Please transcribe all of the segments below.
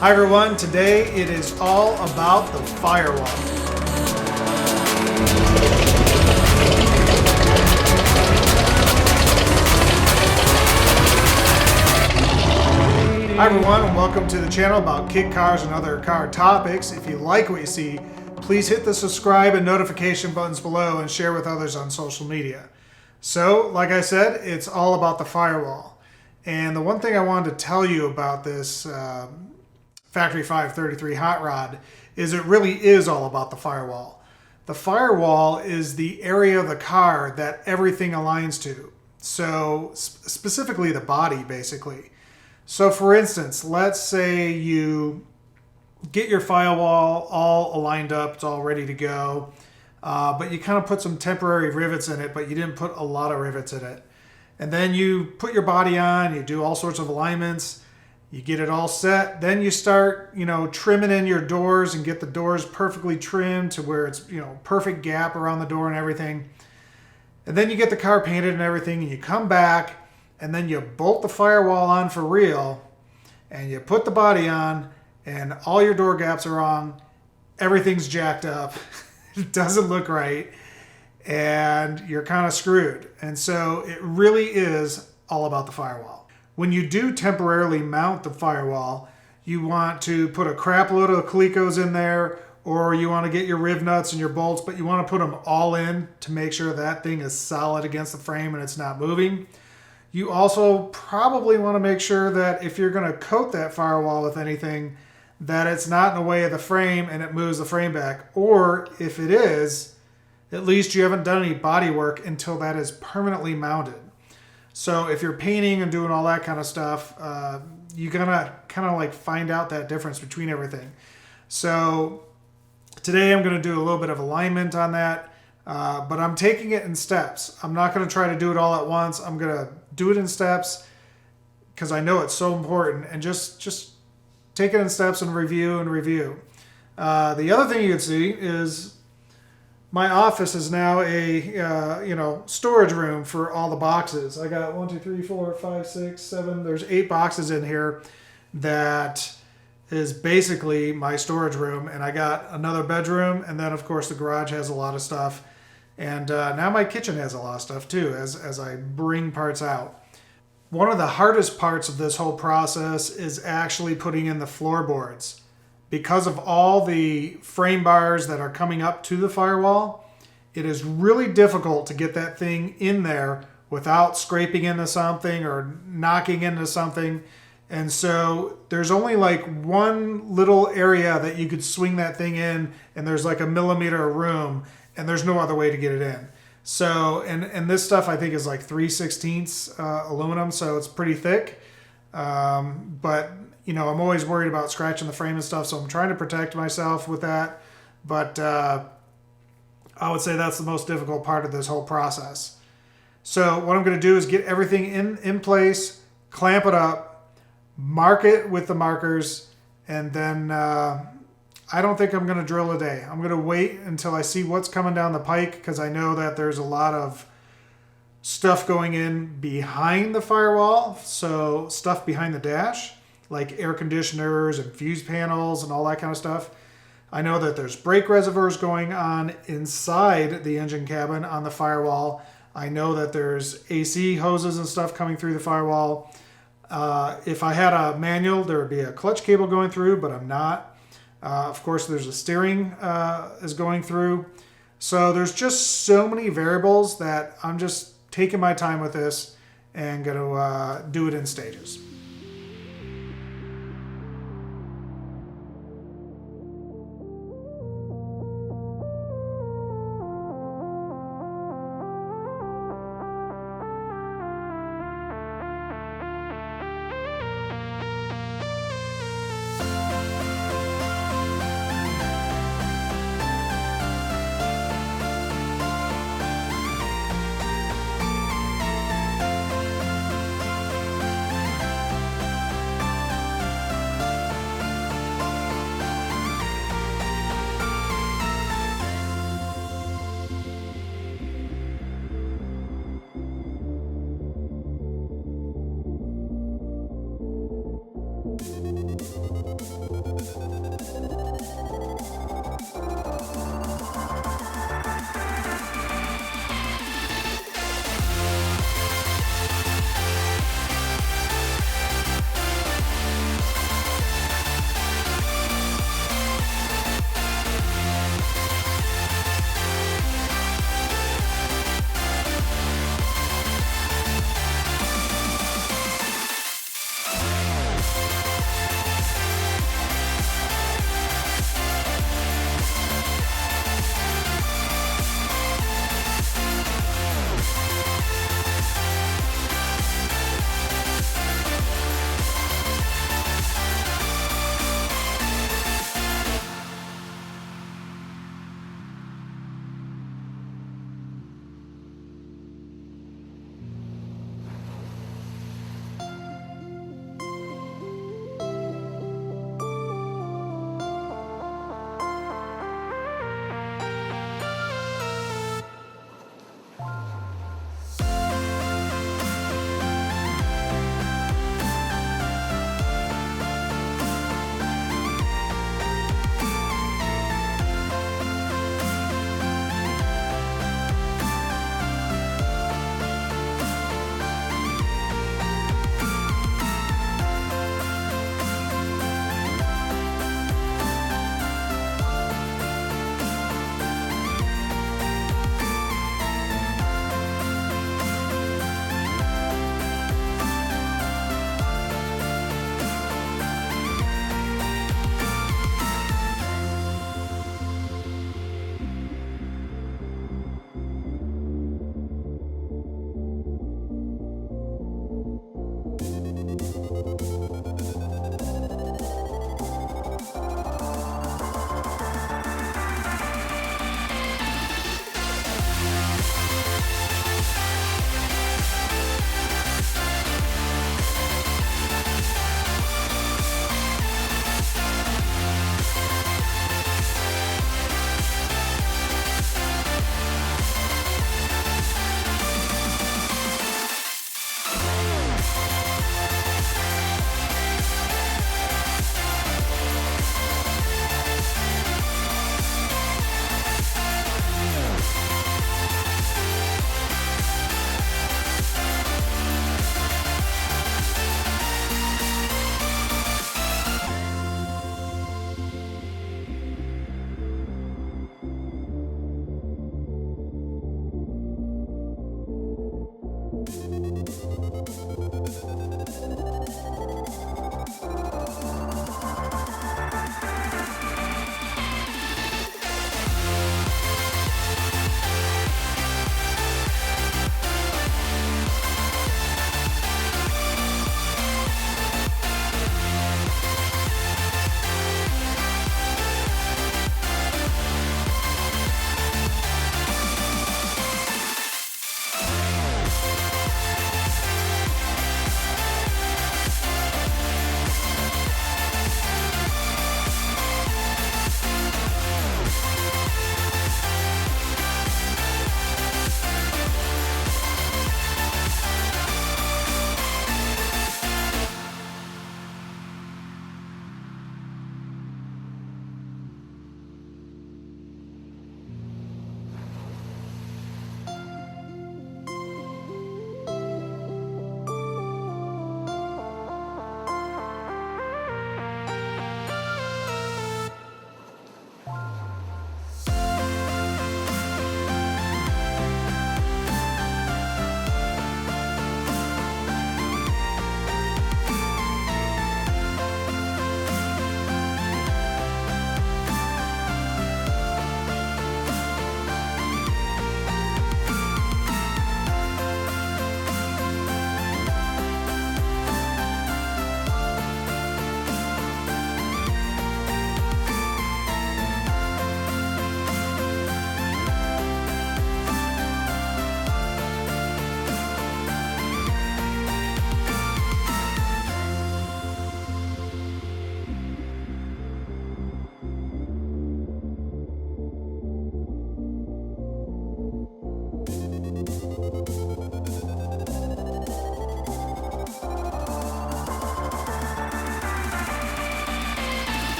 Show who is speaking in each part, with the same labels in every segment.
Speaker 1: Hi everyone, today it is all about the firewall. Hi everyone, and welcome to the channel about kit cars and other car topics. If you like what you see, please hit the subscribe and notification buttons below and share with others on social media. So, like I said, it's all about the firewall. And the one thing I wanted to tell you about this Factory 533 hot rod is it really is all about the firewall. The firewall is the area of the car that everything aligns to. So specifically the body, basically. So for instance, let's say you get your firewall all aligned up, it's all ready to go, but you kind of put some temporary rivets in it, but you didn't put a lot of rivets in it. And then you put your body on, you do all sorts of alignments, you get it all set, then you start, trimming in your doors and get the doors perfectly trimmed to where it's, perfect gap around the door and everything. And then you get the car painted and everything, and you come back, and then you bolt the firewall on for real, and you put the body on, and all your door gaps are wrong, everything's jacked up, it doesn't look right, and you're kind of screwed. And so it really is all about the firewall. When you do temporarily mount the firewall, you want to put a crap load of Colecos in there, or you want to get your riv nuts and your bolts, but you want to put them all in to make sure that thing is solid against the frame and it's not moving. You also probably want to make sure that if you're going to coat that firewall with anything, that it's not in the way of the frame and it moves the frame back. Or if it is, at least you haven't done any body work until that is permanently mounted. So if you're painting and doing all that kind of stuff, you're gonna kind of like find out that difference between everything. So today I'm gonna do a little bit of alignment on that, but I'm taking it in steps. I'm not gonna try to do it all at once. I'm gonna do it in steps because I know it's so important, and just take it in steps and review and review. The other thing you can see is my office is now a storage room for all the boxes. I got 1, 2, 3, 4, 5, 6, 7. There's 8 boxes in here that is basically my storage room, and I got another bedroom, and then of course the garage has a lot of stuff, and now my kitchen has a lot of stuff too as I bring parts out. One of the hardest parts of this whole process is actually putting in the floorboards. Because of all the frame bars that are coming up to the firewall, it is really difficult to get that thing in there without scraping into something or knocking into something. And so there's only like one little area that you could swing that thing in, and there's like a millimeter of room, and there's no other way to get it in. So, and this stuff I think is like 3/16 aluminum, so it's pretty thick. But I'm always worried about scratching the frame and stuff, so I'm trying to protect myself with that. But I would say that's the most difficult part of this whole process. So what I'm going to do is get everything in place, clamp it up, mark it with the markers, and then I don't think I'm going to drill a day. I'm going to wait until I see what's coming down the pike, because I know that there's a lot of stuff going in behind the firewall, so stuff behind the dash, like air conditioners and fuse panels and all that kind of stuff. I know that there's brake reservoirs going on inside the engine cabin on the firewall. I know that there's AC hoses and stuff coming through the firewall. If I had a manual, there would be a clutch cable going through, but I'm not. Of course, there's a steering is going through. So there's just so many variables that I'm just taking my time with this and going to do it in stages.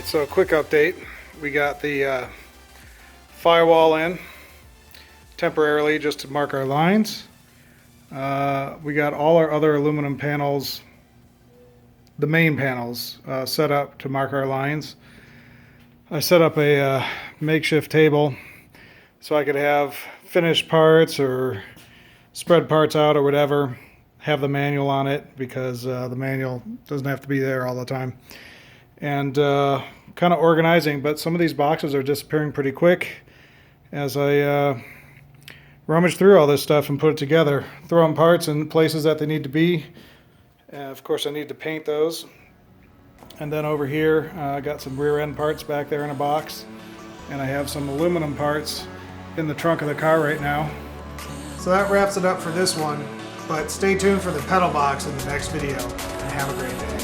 Speaker 1: Alright, so a quick update. We got the firewall in temporarily just to mark our lines. We got all our other aluminum panels, the main panels, set up to mark our lines. I set up a makeshift table so I could have finished parts or spread parts out or whatever, have the manual on it, because the manual doesn't have to be there all the time. And kind of organizing, but some of these boxes are disappearing pretty quick as I rummage through all this stuff and put it together, throwing parts in places that they need to be. Of course, I need to paint those. And then over here, I got some rear end parts back there in a box, and I have some aluminum parts in the trunk of the car right now. So that wraps it up for this one, but stay tuned for the pedal box in the next video, and have a great day.